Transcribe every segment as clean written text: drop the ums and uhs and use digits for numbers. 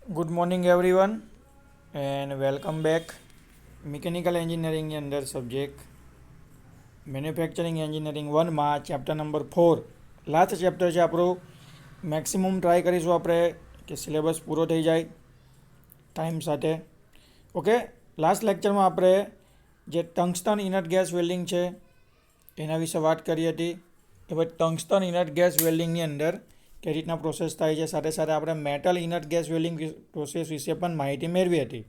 Good morning everyone and welcome back. Mechanical એન્જિનિયરિંગની અંદર subject manufacturing engineering 1માં chapter number 4 last chapter છે આપણું. મેક્સિમમ ટ્રાય કરીશું આપણે કે સિલેબસ પૂરો થઈ જાય ટાઈમ સાથે. ઓકે, લાસ્ટ લેક્ચરમાં આપણે જે ટંગસ્ટન ઇનર્ટ ગેસ વેલ્ડિંગ છે એના વિશે વાત કરી હતી. હવે ટંગસ્ટન ઇનર્ટ ગેસ વેલ્ડિંગની અંદર કઈ રીતના પ્રોસેસ થાય છે, સાથે સાથે આપણે metal inert gas welding process વિશે પણ માહિતી મેળવી હતી.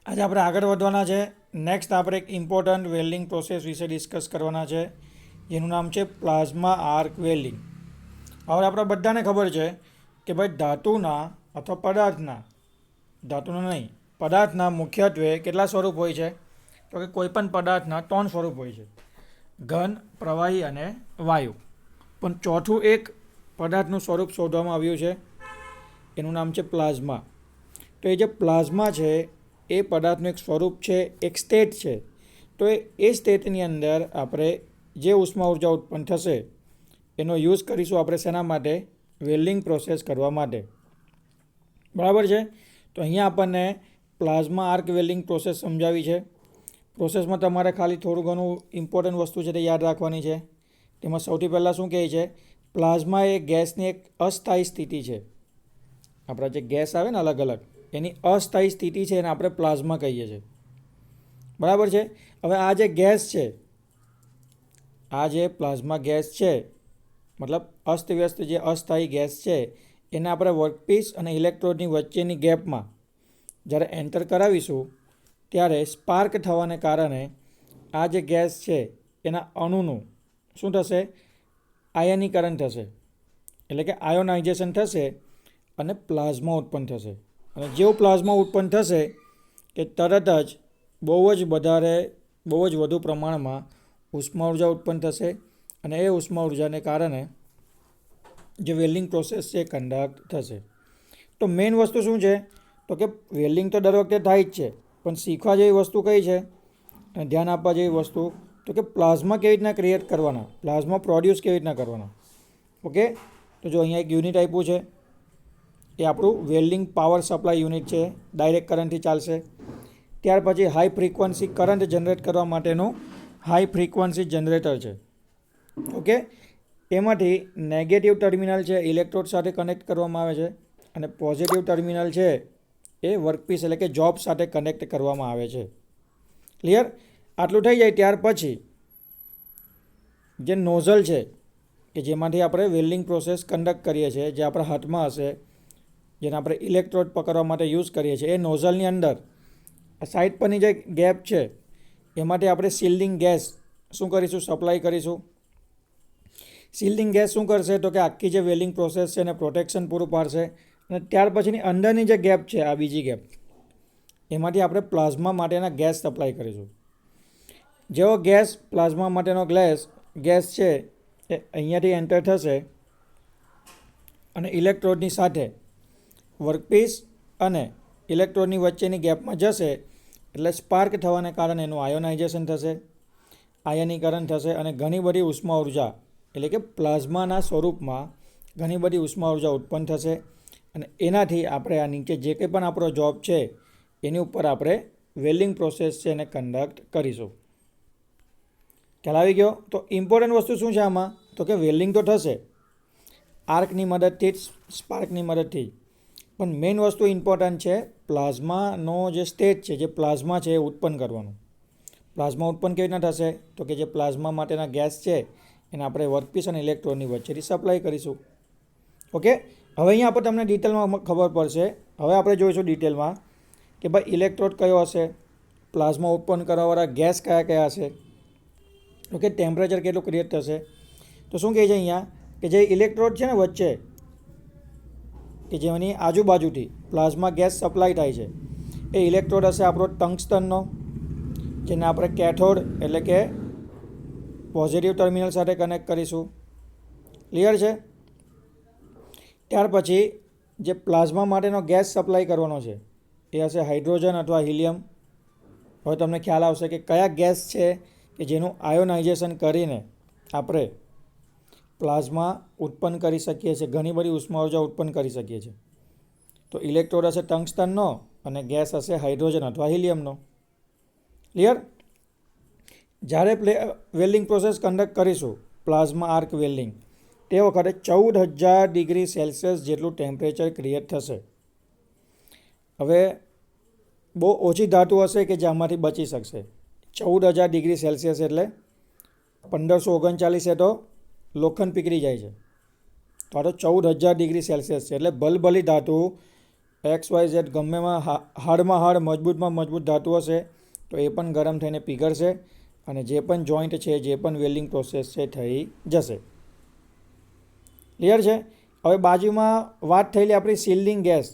આજે આપણે આગળ વધવાના છે. નેક્સ્ટ આપણે એક ઇમ્પોર્ટન્ટ વેલ્ડિંગ પ્રોસેસ વિશે ડિસ્કસ કરવાના છે, જેનું નામ છે પ્લાઝ્મા આર્ક વેલ્ડિંગ. હવે આપણે બધાને ખબર છે કે ભાઈ ધાતુના અથવા પદાર્થના મુખ્યત્વે કેટલા સ્વરૂપ હોય છે? તો કે કોઈ પણ પદાર્થના 3 સ્વરૂપ હોય છે: ઘન, પ્રવાહી અને વાયુ. પણ ચોથું એક પદાર્થનું સ્વરૂપ શોધવામાં આવ્યું છે, એનું નામ છે પ્લાઝ્મા. તો એ જે પ્લાઝ્મા છે એ પદાર્થનું એક સ્વરૂપ છે, એક સ્ટેટ છે. તો એ સ્ટેટની અંદર આપણે જે ઉષ્મા ઉર્જા ઉત્પન્ન થશે એનો યુઝ કરીશું આપણે શેના માટે? વેલ્ડિંગ પ્રોસેસ કરવા માટે. બરાબર છે. તો અહીંયા આપણને પ્લાઝ્મા આર્ક વેલ્ડિંગ પ્રોસેસ સમજાવી છે. પ્રોસેસમાં તમારે ખાલી થોડું ઘણું ઇમ્પોર્ટન્ટ વસ્તુ છે તે યાદ રાખવાની છે. તેમાં સૌથી પહેલાં શું કહે છે? પ્લાઝ્મા એ ગેસની એક અસ્થાયી સ્થિતિ છે. આપણા જે ગેસ આવે ને અલગ અલગ, એની અસ્થાયી સ્થિતિ છે એને આપણે પ્લાઝ્મા કહીએ છીએ. બરાબર છે. હવે આ જે ગેસ છે, આ જે પ્લાઝ્મા ગેસ છે, મતલબ અસ્તવ્યસ્ત જે અસ્થાયી ગેસ છે, એને આપણે વર્કપીસ અને ઇલેક્ટ્રોડની વચ્ચેની ગેપમાં જ્યારે એન્ટર કરાવીશું ત્યારે સ્પાર્ક થવાને કારણે આ જે ગેસ છે એના અણુનું શું થશે? આયનીકરણ થશે, એટલે કે આયોનાઇઝેશન થશે અને પ્લાઝ્મા ઉત્પન્ન થશે. અને જેવું પ્લાઝ્મા ઉત્પન્ન થશે કે તરત જ બહુ જ વધુ પ્રમાણમાં ઉષ્મા ઉર્જા ઉત્પન્ન થશે અને એ ઉષ્મા ઉર્જાને કારણે જે વેલ્ડિંગ પ્રોસેસ છે એ કન્ડક્ટ થશે. તો મેઇન વસ્તુ શું છે? તો કે વેલ્ડિંગ તો દર વખતે થાય જ છે, પણ શીખવા જેવી વસ્તુ કઈ છે અને ધ્યાન આપવા જેવી વસ્તુ તો કે પ્લાઝ્મા કેવી રીતના ક્રિએટ કરવાના, પ્લાઝ્મા પ્રોડ્યુસ કેવી રીતના કરવાના. ઓકે, તો જો અહીંયા એક યુનિટ આપ્યું છે, એ આપણું વેલ્ડિંગ પાવર સપ્લાય યુનિટ છે, ડાયરેક્ટ કરંટથી ચાલશે. ત્યાર પછી હાઈ ફ્રીક્વન્સી કરંટ જનરેટ કરવા માટેનું હાઈ ફ્રીક્વન્સી જનરેટર છે. ઓકે, એમાંથી નેગેટિવ ટર્મિનલ છે ઇલેક્ટ્રોડ સાથે કનેક્ટ કરવામાં આવે છે અને પોઝિટિવ ટર્મિનલ છે એ વર્કપીસ એટલે કે જોબ સાથે કનેક્ટ કરવામાં આવે છે. ક્લિયર? આટલું થઈ જાય ત્યાર પછી જે નોઝલ છે કે જેમાંથી આપણે વેલ્ડિંગ પ્રોસેસ કન્ડક્ટ કરીએ છીએ, જે આપણા હાથમાં હશે, જેને આપણે ઇલેક્ટ્રોડ પકડવા માટે યુઝ કરીએ છીએ, એ નોઝલની અંદર સાઈડ પરની જે ગેપ છે એમાંથી આપણે શિલ્ડિંગ ગેસ શું કરીશું? સપ્લાય કરીશું. શિલ્ડિંગ ગેસ શું કરશે? તો કે આખી જે વેલ્ડિંગ પ્રોસેસ છે એને પ્રોટેક્શન પૂરું પાડશે. અને ત્યાર પછીની અંદરની જે ગેપ છે, આ બીજી ગેપ, એમાંથી આપણે પ્લાઝ્મા માટેના ગેસ સપ્લાય કરીશું. જેવો પ્લાઝ્મા માટેનો ગેસ છે એ અહીંયાથી એન્ટર થશે અને ઇલેક્ટ્રોડની સાથે વર્કપીસ અને ઇલેક્ટ્રોડની વચ્ચેની ગેપમાં જશે, એટલે સ્પાર્ક થવાને કારણે એનું આયોનાઇઝેશન થશે, આયનીકરણ થશે અને ઘણી બધી ઉષ્મા ઉર્જા એટલે કે પ્લાઝમાના સ્વરૂપમાં ઘણી બધી ઉષ્મા ઉર્જા ઉત્પન્ન થશે. અને એનાથી આપણે આ નીચે જે કંઈ પણ આપણો જોબ છે એની ઉપર આપણે વેલ્ડિંગ પ્રોસેસ છે એને કન્ડક્ટ કરીશું. ખ્યાલ આવી ગયો? તો ઇમ્પોર્ટન્ટ વસ્તુ શું છે આમાં? તો કે વેલ્ડિંગ તો થશે આર્કની મદદથી, સ્પાર્કની મદદથી, પણ મેઇન વસ્તુ ઇમ્પોર્ટન્ટ છે પ્લાઝમાનો જે સ્ટેટ છે, જે પ્લાઝમા છે એ ઉત્પન્ન કરવાનું. પ્લાઝમા ઉત્પન્ન કેવી રીતના થશે? તો કે જે પ્લાઝમા માટેના ગેસ છે એને આપણે વર્કપીસ અને ઇલેક્ટ્રોડની વચ્ચેથી સપ્લાય કરીશું. ઓકે, હવે અહીંયા આપણે તમને ડિટેલમાં ખબર પડશે. હવે આપણે જોઈશું ડિટેલમાં કે ભાઈ ઇલેક્ટ્રોડ કયો હશે, પ્લાઝમા ઉત્પન્ન કરવાવાળા ગેસ કયા કયા હશે, ઓકે, ટેમ્પરેચર કેટલું ક્રિએટ થશે. તો શું કહે છે અહીંયા કે જે ઇલેક્ટ્રોડ છે ને વચ્ચે, કે જેની આજુબાજુથી પ્લાઝમા ગેસ સપ્લાય થાય છે, એ ઇલેક્ટ્રોડ હશે આપણો ટંગસ્ટનનો, જેને આપણે કેથોડ એટલે કે પોઝિટિવ ટર્મિનલ સાથે કનેક્ટ કરીશું. ક્લિયર છે? ત્યાર પછી જે પ્લાઝમા માટેનો ગેસ સપ્લાય કરવાનો છે એ હશે હાઇડ્રોજન અથવા હિલિયમ. હવે તમને ખ્યાલ આવશે કે કયા ગેસ છે કે જેનું આયોનાઇઝેશન કરીને આપણે પ્લાઝમા ઉત્પન્ન કરી શકીએ છીએ, ઘણી બધી ઉષ્મા ઉર્જા ઉત્પન્ન કરી શકીએ છીએ. તો ઇલેક્ટ્રોડ હશે ટંગસ્ટનનો અને ગેસ હશે હાઇડ્રોજન અથવા હિલિયમનો. ક્લિયર? જ્યારે વેલ્ડિંગ પ્રોસેસ કન્ડક્ટ કરીશું પ્લાઝ્મા આર્ક વેલ્ડિંગ, તે વખતે 14,000 ડિગ્રી સેલ્સિયસ જેટલું ટેમ્પરેચર ક્રિએટ થશે. હવે બહુ ઓછી ધાતુ હશે કે જે આમાંથી બચી શકશે. 14,000 ડિગ્રી સેલ્સિયસ એટલે 1539 તો લોખંડ પીગળી જાય છે. તો આ તો 14,000 ડિગ્રી સેલ્સિયસ છે એટલે ભલભલી ધાતુ XYZ ગમેમાં હાર્ડમાં હાર્ડ મજબૂતમાં મજબૂત ધાતુ હશે તો એ પણ ગરમ થઈને પીગળશે અને જે પણ જોઈન્ટ છે, જે પણ વેલ્ડિંગ પ્રોસેસ છે થઈ જશે. ક્લિયર છે? હવે બાજુમાં વાત થયેલી આપણી શિલ્ડિંગ ગેસ.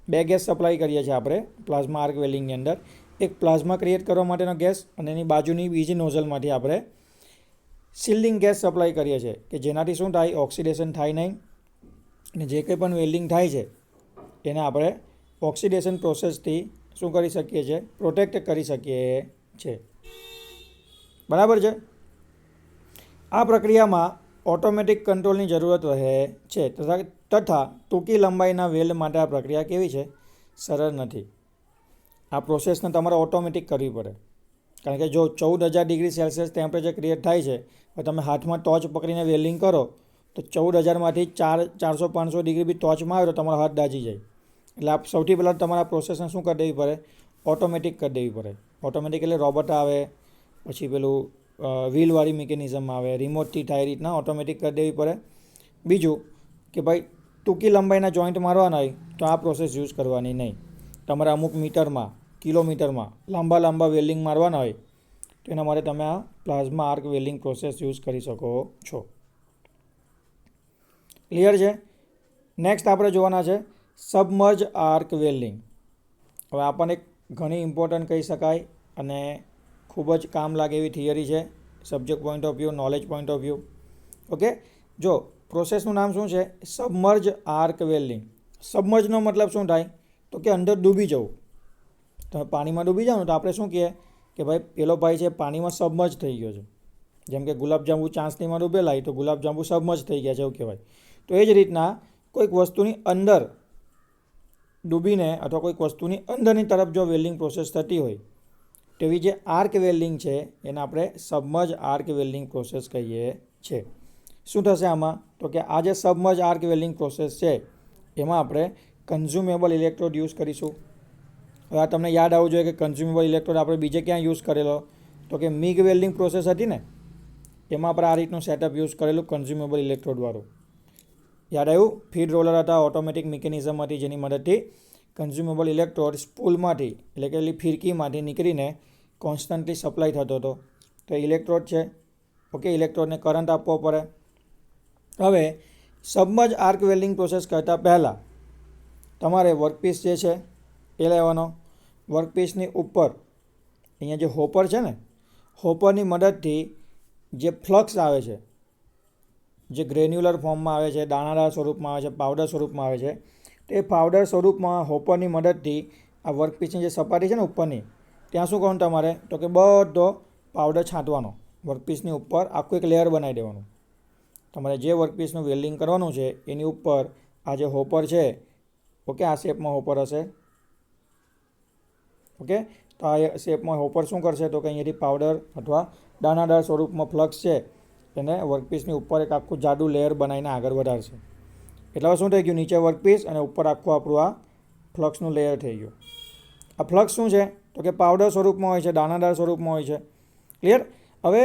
2 ગેસ સપ્લાય કરીએ છીએ આપણે પ્લાઝ્મા આર્ક વેલ્ડિંગની અંદર. એક પ્લાઝ્મા ક્રિએટ કરવા માટેનો ગેસ અને એની બાજુની બીજી નોઝલમાંથી આપણે શિલ્ડિંગ ગેસ સપ્લાય કરીએ છીએ કે જેનાથી શું થાય, ઓક્સિડેશન થાય નહીં અને જે કંઈ પણ વેલ્ડિંગ થાય છે એને આપણે ઓક્સિડેશન પ્રોસેસથી શું કરી શકીએ છીએ, પ્રોટેક્ટ કરી શકીએ છીએ. બરાબર છે? આ પ્રક્રિયામાં ઓટોમેટિક કંટ્રોલની જરૂરત રહે છે તથા ટૂંકી લંબાઈના વેલ્ડ માટે આ પ્રક્રિયા કેવી છે, સરળ નથી. આ પ્રોસેસને તમારે ઓટોમેટિક કરવી પડે કારણ કે જો 14,000 ડિગ્રી સેલ્સિયસ ટેમ્પરેચર ક્રિએટ થાય છે તો તમે હાથમાં ટોર્ચ પકડીને વેલ્ડિંગ કરો તો 14,000માંથી 400-500 ડિગ્રી બી ટોર્ચમાં આવે તો તમારો હાથ દાઝી જાય. એટલે આપ સૌથી પહેલાં તમારા પ્રોસેસને શું કરી દેવી પડે, ઓટોમેટિક કરી દેવી પડે. ઓટોમેટિક એટલે રોબોટ આવે, પછી પેલું વ્હીલવાળી મિકેનિઝમ આવે, રિમોટથી થાય, એ રીતના ઓટોમેટિક કરી દેવી પડે. બીજું કે ભાઈ ટૂંકી લંબાઈના જોઈન્ટ મારવાના હોય તો આ પ્રોસેસ યુઝ કરવાની નહીં. તમારે અમુક મીટરમાં, કિલોમીટરમાં લાંબા વેલ્ડિંગ મારવાના હોય તો એના માટે તમે આ plasma arc welding process use કરી શકો છો. ક્લિયર છે? નેક્સ્ટ આપણે જોવાના છે સબમર્જ આર્ક વેલ્ડિંગ. હવે આ પણ એક ઘણી ઇમ્પોર્ટન્ટ કહી શકાય અને ખૂબ જ કામ લાગે એવી થિયરી છે subject point of view, knowledge point of view. Okay, જો પ્રોસેસનું નામ શું છે, સબમર્જ આર્ક વેલ્ડિંગ. સબમર્જનો મતલબ શું થાય તો કે અંદર ડૂબી જવું. તમે પાણીમાં ડૂબી જાઓ ને તો આપણે શું કહીએ કે ભાઈ પેલો ભાઈ છે પાણીમાં સબમર્જ થઈ ગયો છે. જેમ કે ગુલાબજાંબુ ચાસણીમાં ડૂબેલા હોય તો ગુલાબજાંબુ સબમર્જ થઈ ગયા છે એવું કહેવાય. તો એ જ રીતના કોઈક વસ્તુની અંદર ડૂબીને અથવા કોઈક વસ્તુની અંદરની તરફ જો વેલ્ડિંગ પ્રોસેસ થતી હોય તેવી જે આર્ક વેલ્ડિંગ છે એને આપણે સબમર્જ આર્ક વેલ્ડિંગ પ્રોસેસ કહીએ છીએ. શું થશે આમાં તો કે આ જે સબમર્જ આર્ક વેલ્ડિંગ પ્રોસેસ છે એમાં આપણે કન્ઝ્યુમેબલ ઇલેક્ટ્રોડ યુઝ કરીશું. હવે આ તમને યાદ આવવું જોઈએ કે કન્ઝ્યુમેબલ ઇલેક્ટ્રોડ આપણે બીજે ક્યાં યુઝ કરેલો તો કે મિગ વેલ્ડિંગ પ્રોસેસ હતી ને એમાં આપણે આ રીતનું સેટઅપ યુઝ કરેલું કન્ઝ્યુમેબલ ઇલેક્ટ્રોડવાળું. યાદ આવ્યું? ફીડ રોલર હતા, ઓટોમેટિક મિકેનિઝમ હતી જેની મદદથી કન્ઝ્યુમેબલ ઇલેક્ટ્રોડ સ્પૂલમાંથી એટલે કે ફિરકીમાંથી નીકળીને કોન્સ્ટન્ટલી સપ્લાય થતો હતો. તો ઇલેક્ટ્રોડ છે. ઓકે, ઇલેક્ટ્રોડને કરંટ આપવો પડે. હવે સબમર્જ આર્ક વેલ્ડિંગ પ્રોસેસ કરતાં પહેલાં તમારે વર્કપીસ જે છે એ લેવાનો. વર્કપીસની ઉપર અહીંયા જે હોપર છે ને, હોપરની મદદથી જે ફ્લક્સ આવે છે, જે ગ્રેન્યુલર ફોર્મમાં આવે છે, દાણાદાર સ્વરૂપમાં આવે છે, પાવડર સ્વરૂપમાં આવે છે, તે પાવડર સ્વરૂપમાં હોપરની મદદથી આ વર્કપીસની જે સપાટી છે ને ઉપરની ત્યાં શું કરવાનું તમારે તો કે બધો પાવડર છાંટવાનો. વર્કપીસની ઉપર આખું એક લેયર બનાવી દેવાનું. તમારે જે વર્કપીસનું વેલ્ડિંગ કરવાનું છે એની ઉપર આ જે હોપર છે, ઓકે, આ શેપમાં હોપર હશે. ઓકે, તો આ શેપમાં હોપર શું કરશે તો કે અહીંયાથી પાવડર અથવા દાણાદાર સ્વરૂપમાં ફ્લક્સ છે એને વર્કપીસની ઉપર એક આખું જાડું લેયર બનાવીને આગળ વધારશે. એટલે હવે શું થઈ ગયું, નીચે વર્કપીસ અને ઉપર આખું આપણું આ ફ્લક્સનું લેયર થઈ ગયું. આ ફ્લક્સ શું છે તો કે પાવડર સ્વરૂપમાં હોય છે, દાણાદાર સ્વરૂપમાં હોય છે. ક્લિયર? હવે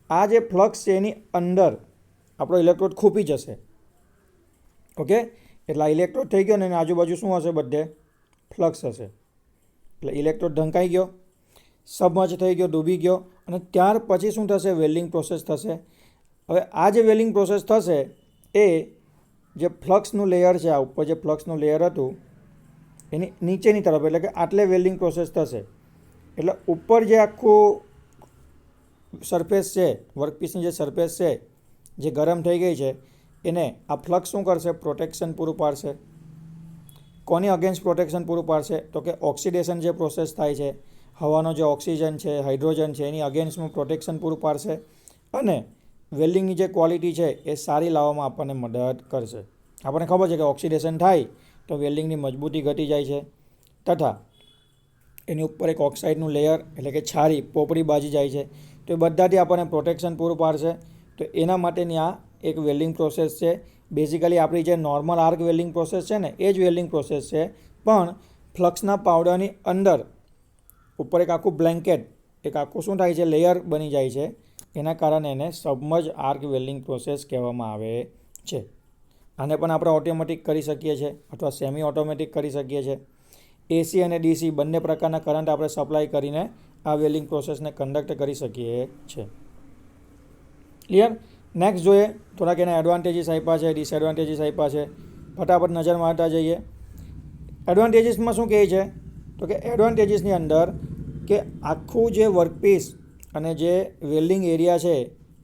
આ જે ફ્લક્સ છે એની અંદર આપણો ઇલેક્ટ્રોડ ખૂપી જશે. ઓકે, એટલે આ ઇલેક્ટ્રોડ થઈ ગયો ને એની આજુબાજુ શું હશે, બધે ફ્લક્સ હશે. એટલે ઇલેક્ટ્રોડ ઢંકાઈ ગયો, સબમર્જ થઈ ગયો, ડૂબી ગયો અને ત્યાર પછી શું થશે, વેલ્ડિંગ પ્રોસેસ થશે. હવે આ જે વેલ્ડિંગ પ્રોસેસ થશે એ જે ફ્લક્સનું લેયર છે, આ ઉપર જે ફ્લક્સનું લેયર હતું એની નીચેની તરફ એટલે કે આટલે વેલ્ડિંગ પ્રોસેસ થશે. એટલે ઉપર જે આખું સરફેસ છે, વર્કપીસની જે સરફેસ છે જે ગરમ થઈ ગઈ છે એને આ ફ્લક્સ શું કરશે, પ્રોટેક્શન પૂરું પાડશે. કોની અગેન્સ્ટ પ્રોટેક્શન પૂરું પાડશે તો કે ઓક્સિડેશન જે પ્રોસેસ થાય છે, હવાનો જે ઓક્સિજન છે, હાઇડ્રોજન છે એની અગેન્સ્ટમાં પ્રોટેક્શન પૂરું પાડશે અને વેલ્ડિંગની જે ક્વોલિટી છે એ સારી લાવવામાં આપણને મદદ કરશે. આપણને ખબર છે કે ઓક્સિડેશન થાય તો વેલ્ડિંગની મજબૂતી ઘટી જાય છે તથા એની ઉપર એક ઓક્સાઇડનું લેયર એટલે કે છારી પોપડી બાજી જાય છે. તો એ બધાથી આપણને પ્રોટેક્શન પૂરું પાડશે. તો એના માટેની આ એક વેલ્ડિંગ પ્રોસેસ છે. બેઝિકલી આપણી જે નોર્મલ આર્ક વેલ્ડિંગ પ્રોસેસ છે ને એ જ વેલ્ડિંગ પ્રોસેસ છે, પણ ફ્લક્સના પાવડરની અંદર ઉપર એક આખું બ્લેન્કેટ, એક આખું શું થાય છે, લેયર બની જાય છે. એના કારણે એને સબમર્જ આર્ક વેલ્ડિંગ પ્રોસેસ કહેવામાં આવે છે. આને પણ આપણે ઓટોમેટિક કરી શકીએ છીએ અથવા સેમી ઓટોમેટિક કરી શકીએ છીએ. એસી અને ડીસી બંને પ્રકારના કરંટ આપણે સપ્લાય કરીને આ વેલ્ડિંગ પ્રોસેસને કન્ડક્ટ કરી શકીએ છીએ. ક્લિયર? નેક્સ્ટ જોઈએ થોડાક એના એડવાન્ટેજીસ આપ્યા છે, ડિસએડવાન્ટેજીસ આપ્યા છે. ફટાફટ નજર મારતા જઈએ. એડવાન્ટેજીસમાં શું કહે છે તો કે એડવાન્ટેજીસની અંદર કે આખું જે વર્કપીસ અને જે વેલ્ડિંગ એરિયા છે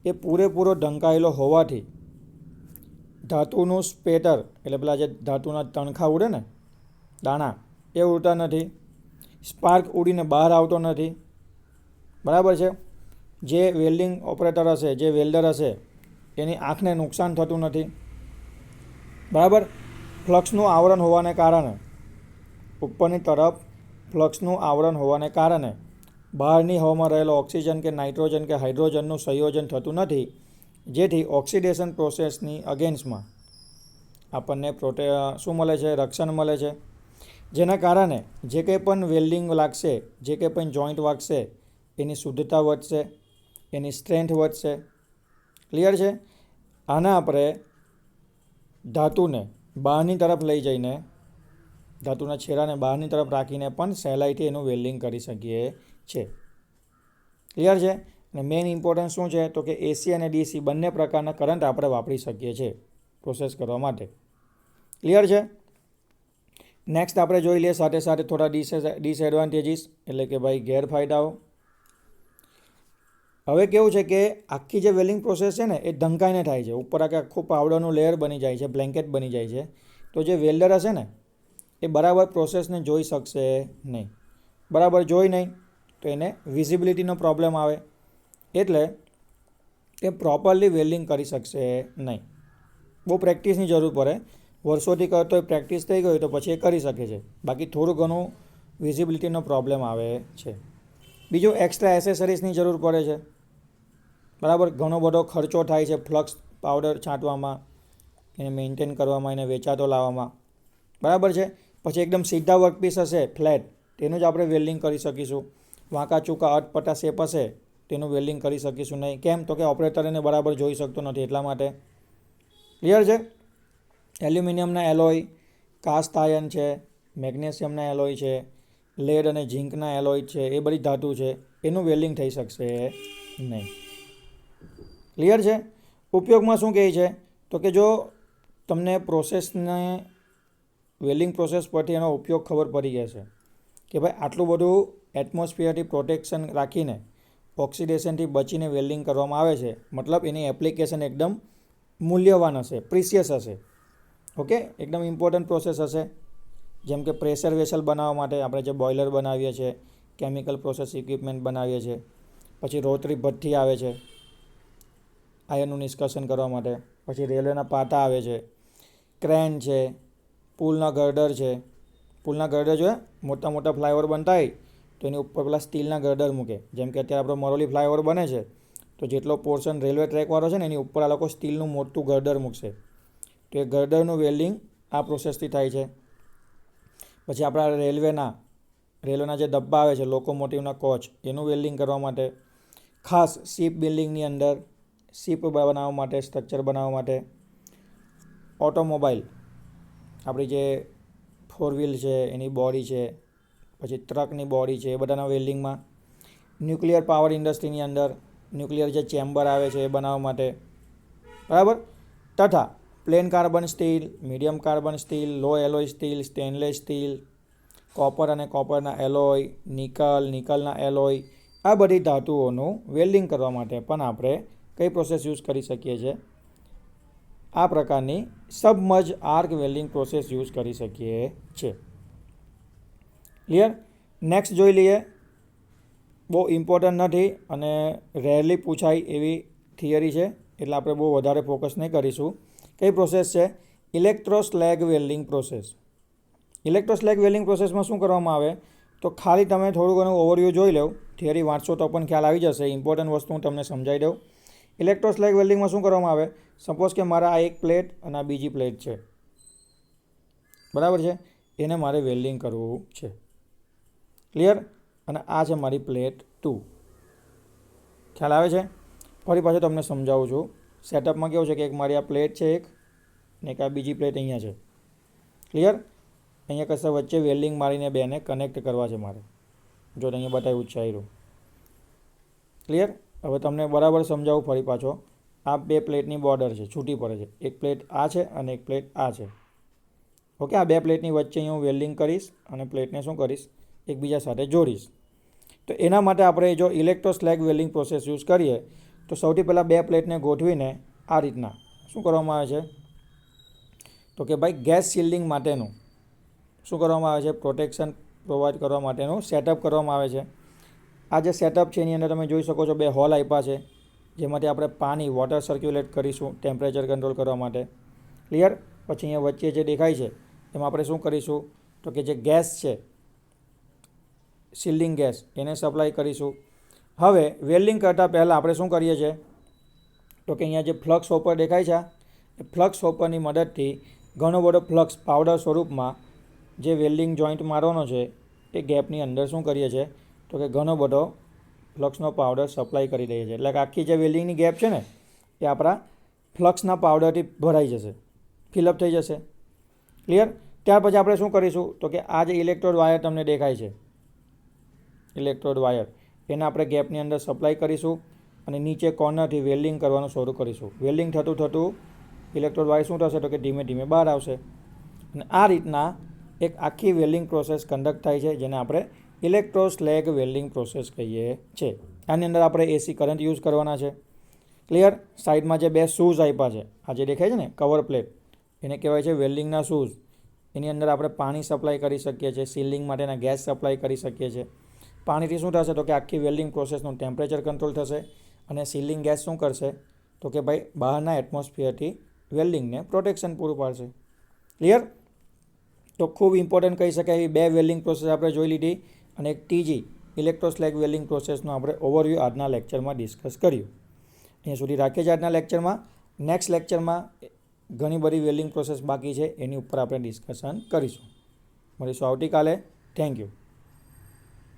એ પૂરેપૂરો ઢંકાયેલો હોવાથી ધાતુનું સ્પેટર એટલે પેલા જે ધાતુના તણખા ઉડે ને દાણા એ ઉડતા નથી. સ્પાર્ક ઉડીને બહાર આવતો નથી. બરાબર છે. જે વેલ્ડિંગ ઓપરેટર હશે, જે વેલ્ડર હશે, એની આંખને નુકસાન થતું નથી. બરાબર. ફ્લક્સનું આવરણ હોવાને કારણે ઉપરની તરફ ફ્લક્સનું આવરણ હોવાને કારણે બહારની હવામાં રહેલો ઓક્સિજન કે નાઇટ્રોજન કે હાઇડ્રોજનનું સંયોજન થતું નથી, જેથી ઓક્સિડેશન પ્રોસેસની અગેન્સ્ટમાં આપણને શું મળે છે, રક્ષણ મળે છે. જેના કારણે જે કંઈ પણ વેલ્ડિંગ લાગશે, જે કંઈ પણ જોઈન્ટ વાગશે, એની શુદ્ધતા વધશે, એની સ્ટ્રેન્થ વધશે. ક્લિયર છે? આના આપણે ધાતુને બહારની તરફ લઈ જઈને, ધાતુના છેડાને બહારની તરફ રાખીને પણ સહેલાઈથી એનું વેલ્ડિંગ કરી શકીએ છીએ. ક્લિયર છે? અને મેઇન ઇમ્પોર્ટન્સ શું છે તો કે એસી અને ડીસી બંને પ્રકારના કરંટ આપણે વાપરી શકીએ છીએ પ્રોસેસ કરવા માટે. ક્લિયર છે? નેક્સ્ટ આપણે જોઈ લઈએ સાથે સાથે થોડા ડિસએડવાન્ટેજીસ એટલે કે ભાઈ ગેરફાયદાઓ. હવે કેવું છે કે આખી જે વેલ્ડિંગ પ્રોસેસ છે ને એ ઢંકાઈને થાય છે. ઉપર આખું પાવડરનું લેયર બની જાય છે, બ્લેન્કેટ બની જાય છે. તો જે વેલ્ડર હશે ને એ બરાબર પ્રોસેસને જોઈ શકશે નહીં. બરાબર જોઈ નહીં તો એને વિઝિબિલિટીનો પ્રોબ્લેમ આવે, એટલે એ પ્રોપરલી વેલ્ડિંગ કરી શકશે નહીં. બહુ પ્રેક્ટિસની જરૂર પડે. વર્ષોથી કરતો હોય, પ્રેક્ટિસ થઈ ગઈ તો પછી એ કરી શકે છે. બાકી થોડું ઘણું વિઝિબિલિટીનો પ્રોબ્લેમ આવે છે. બીજું એક્સ્ટ્રા એસેસરીઝની જરૂર પડે છે. બરાબર. ઘણો બધો ખર્ચો થાય છે ફ્લક્સ પાવડર છાંટવામાં, એને મેન્ટેન કરવામાં, એને વેચાતો લાવવામાં. બરાબર છે. પછી એકદમ સીધા વર્કપીસ હશે ફ્લેટ, તેનું જ આપણે વેલ્ડિંગ કરી શકીશું. વાંકા ચૂકા અટપટા શેપ હશે તેનું વેલ્ડિંગ કરી શકીશું નહીં. કેમ? તો કે ઓપરેટર એને બરાબર જોઈ શકતો નથી એટલા માટે. ક્લિયર છે? એલ્યુમિનિયમના એલોય, કાસ્ટ આયર્ન છે, મેગ્નેશિયમના એલોય છે, લેડ અને ઝીંકના એલોય છે, એ બધી ધાતુ છે, એનું વેલ્ડિંગ થઈ શકશે નહીં. ક્લિયર છે? ઉપયોગમાં શું કહે છે તો કે જો તમને પ્રોસેસને વેલ્ડિંગ પ્રોસેસ પરથી એનો ઉપયોગ ખબર પડી જશે કે ભાઈ આટલું બધું એટમોસ્ફિયરથી પ્રોટેક્શન રાખીને ઓક્સિડેશનથી બચીને વેલ્ડિંગ કરવામાં આવે છે, મતલબ એની એપ્લિકેશન એકદમ મૂલ્યવાન હશે, પ્રિસિયસ હશે. ઓકે, એકદમ ઇમ્પોર્ટન્ટ પ્રોસેસ હશે. જેમ કે પ્રેશર વેસલ બનાવવા માટે આપણે જે બોઇલર બનાવીએ છીએ, કેમિકલ પ્રોસેસ ઇક્વિપમેન્ટ બનાવીએ છીએ, પછી રોટરી ભઠ્ઠી આવે છે આયર્નનું નિષ્કર્ષણ કરવા માટે, પછી રેલવેના પાટા આવે છે, ક્રેન છે, પુલના ગર્ડર છે. પુલના ગર્ડર જો મોટા મોટા ફ્લાયઓવર બનતા હોય તો એની ઉપર પેલા સ્ટીલના ગર્ડર મૂકે. જેમ કે અત્યારે આપણો મરોલી ફ્લાયઓવર બને છે તો જેટલો પોર્શન રેલવે ટ્રેકવાળો છે ને એની ઉપર આ લોકો સ્ટીલનું મોટું ગર્ડર મૂકશે. તો એ ગર્ડરનું વેલ્ડિંગ આ પ્રોસેસથી થાય છે. પછી આપણા રેલવેના જે ડબ્બા આવે છે, લોકોમોટિવના કોચ, એનું વેલ્ડિંગ કરવા માટે, ખાસ શિપ બિલ્ડિંગની અંદર શિપ બનાવવા માટે, સ્ટ્રક્ચર બનાવવા માટે, ઓટોમોબાઈલ આપણી જે 4 વ્હીલ છે એની બોડી છે, પછી ટ્રકની બોડી છે, એ બધાના વેલ્ડિંગમાં, ન્યુક્લિયર પાવર ઇન્ડસ્ટ્રીની અંદર ન્યુક્લિયર જે ચેમ્બર આવે છે એ બનાવવા માટે. બરાબર. તથા plain carbon steel, medium carbon steel, low alloy steel, stainless steel, copper અને કોપરના એલોય, નિકલના એલોય, આ બધી ધાતુઓનું વેલ્ડિંગ કરવા માટે પણ આપણે કઈ પ્રોસેસ યુઝ કરી શકીએ છીએ? આ પ્રકારની submerge arc welding process use કરી શકીએ છીએ. ક્લિયર? નેક્સ્ટ જોઈ લઈએ. બહુ ઇમ્પોર્ટન્ટ નથી અને રેરલી પૂછાય એવી થિયરી છે, એટલે આપણે બહુ વધારે ફોકસ નહીં કરીશું. કઈ પ્રોસેસ છે? ઇલેક્ટ્રોસ્લેગ વેલ્ડિંગ પ્રોસેસ. ઇલેક્ટ્રોસ્લેગ વેલ્ડિંગ પ્રોસેસમાં શું કરવામાં આવે તો ખાલી તમે થોડું ઘણું ઓવરવ્યૂ જોઈ લો, થિયરી વાંચશો તો પણ ખ્યાલ આવી જશે. ઇમ્પોર્ટન્ટ વસ્તુ હું તમને સમજાવી દઉં. ઇલેક્ટ્રોસ્લેગ વેલ્ડિંગમાં શું કરવામાં આવે, સપોઝ કે મારા આ એક પ્લેટ અને આ બીજી પ્લેટ છે, બરાબર છે, એને મારે વેલ્ડિંગ કરવું છે. ક્લિયર? અને આ છે મારી પ્લેટ 2. ખ્યાલ આવે છે? ફરી પાછું તમને સમજાવું છું. સેટઅપમાં કેવું છે કે એક મારી આ પ્લેટ છે એક, ને એક આ બીજી પ્લેટ અહીંયા છે. ક્લિયર? અહીંયા કશે વચ્ચે વેલ્ડિંગ મારીને બેને કનેક્ટ કરવા છે મારે. જો અહીંયા બતાવ્યું છે આયરું. ક્લિયર? હવે તમને બરાબર સમજાવું ફરી પાછો. આ બે પ્લેટની બોર્ડર છે, છૂટી પડે છે. એક પ્લેટ આ છે અને એક પ્લેટ આ છે. ઓકે, આ બે પ્લેટની વચ્ચે અહીં હું વેલ્ડિંગ કરીશ અને પ્લેટને શું કરીશ, એકબીજા સાથે જોડીશ. તો એના માટે આપણે જો ઇલેક્ટ્રોસ્લેગ વેલ્ડિંગ પ્રોસેસ યુઝ કરીએ તો સૌથી પહેલાં બે પ્લેટને ગોઠવીને આ રીતના શું કરવામાં આવે છે તો કે ભાઈ ગેસ શિલ્ડિંગ માટેનું શું કરવામાં આવે છે, પ્રોટેક્શન પ્રોવાઈડ કરવા માટેનું સેટઅપ કરવામાં આવે છે. આ જે સેટઅપ છે એની અંદર તમે જોઈ શકો છો બે હોલ આપ્યા છે, જેમાંથી આપણે પાણી વોટર સર્ક્યુલેટ કરીશું ટેમ્પરેચર કંટ્રોલ કરવા માટે. ક્લિયર? પછી અહીંયા વચ્ચે જે દેખાય છે એમાં આપણે શું કરીશું તો કે જે ગેસ છે, શિલ્ડિંગ ગેસ, એને સપ્લાય કરીશું. હવે વેલ્ડિંગ કરતાં પહેલાં આપણે શું કરીએ છીએ તો કે અહીંયા જે ફ્લક્સ હોપર દેખાય છે, એ ફ્લક્સ હોપરની મદદથી ઘણો બધો ફ્લક્સ પાવડર સ્વરૂપમાં જે વેલ્ડિંગ જોઈન્ટ મારવાનો છે એ ગેપની અંદર શું કરીએ છીએ તો કે ઘણો બધો ફ્લક્સનો પાવડર સપ્લાય કરી દઈએ છીએ. એટલે કે આખી જે વેલ્ડિંગની ગેપ છે ને એ આપણા ફ્લક્સના પાવડરથી ભરાઈ જશે, ફિલઅપ થઈ જશે. ક્લિયર? ત્યાર પછી આપણે શું કરીશું તો કે આ જે ઇલેક્ટ્રોડ વાયર તમને દેખાય છે, ઇલેક્ટ્રોડ વાયર, એને આપણે ગેપની અંદર સપ્લાય કરીશું અને નીચે કોર્નરથી વેલ્ડિંગ કરવાનું શરૂ કરીશું. વેલ્ડિંગ થતું થતું ઇલેક્ટ્રોડ વાયર શું થશે તો કે ધીમે ધીમે બહાર આવશે. અને આ રીતના એક આખી વેલ્ડિંગ પ્રોસેસ કન્ડક્ટ થાય છે, જેને આપણે ઇલેક્ટ્રોસ્લેગ વેલ્ડિંગ પ્રોસેસ કહીએ છીએ. આની અંદર આપણે એસી કરંટ યુઝ કરવાના છે. ક્લિયર? સાઈડમાં જે બે શૂઝ આપ્યા છે, આ જે દેખાય છે ને કવર પ્લેટ, એને કહેવાય છે વેલ્ડિંગના શૂઝ. એની અંદર આપણે પાણી સપ્લાય કરી શકીએ છીએ, સીલિંગ માટેના ગેસ સપ્લાય કરી શકીએ છીએ. પાણીથી શું થશે તો કે આખી વેલ્ડિંગ પ્રોસેસનું ટેમ્પરેચર કંટ્રોલ થશે અને સીલિંગ ગેસ શું કરશે તો કે ભાઈ બહારના એટમોસ્ફિયરથી વેલ્ડિંગને પ્રોટેક્શન પૂરું પાડશે. ક્લિયર? તો ખૂબ ઇમ્પોર્ટન્ટ કહી શકાય એવી બે વેલ્ડિંગ પ્રોસેસ આપણે જોઈ લીધી અને એક ત્રીજી ઇલેક્ટ્રોસ્લેગ વેલ્ડિંગ પ્રોસેસનું આપણે ઓવરવ્યૂ આજના લેક્ચરમાં ડિસ્કસ કર્યું. અહીંયા સુધી રાખીએ છીએ આજના લેક્ચરમાં. નેક્સ્ટ લેક્ચરમાં ઘણી બધી વેલ્ડિંગ પ્રોસેસ બાકી છે, એની ઉપર આપણે ડિસ્કશન કરીશું. મળીશું આવતીકાલે. Thank you.